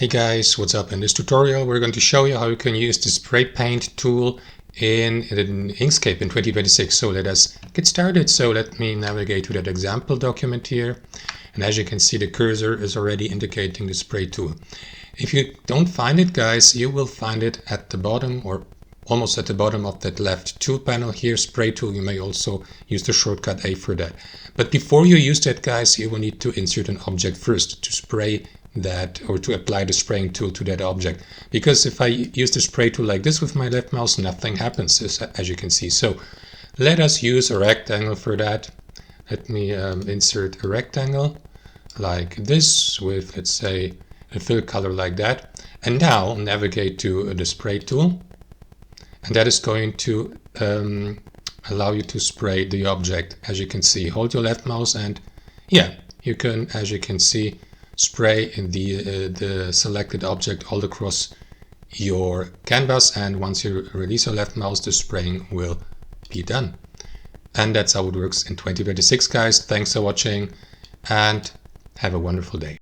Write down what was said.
Hey guys, what's up? In this tutorial we're going to show you how you can use the spray paint tool in Inkscape in 2026. So let us get started. So let me navigate to that example document here. And as you can see, the cursor is already indicating the spray tool. If you don't find it, guys, you will find it at the bottom or almost at the bottom of that left tool panel here, spray tool. You may also use the shortcut A for that. But before you use that, guys, you will need to insert an object first to spray that or to apply the spraying tool to that object, because if I use the spray tool like this with my left mouse, nothing happens, as you can see. So let us use a rectangle for that. Let me insert a rectangle like this with, let's say, a fill color like that, and now navigate to the spray tool, and that is going to allow you to spray the object. As you can see, hold your left mouse and yeah, you can, as you can see, spray in the selected object all across your canvas, and once you release your left mouse, the spraying will be done. And that's how it works in 2026, guys. Thanks for watching and have a wonderful day.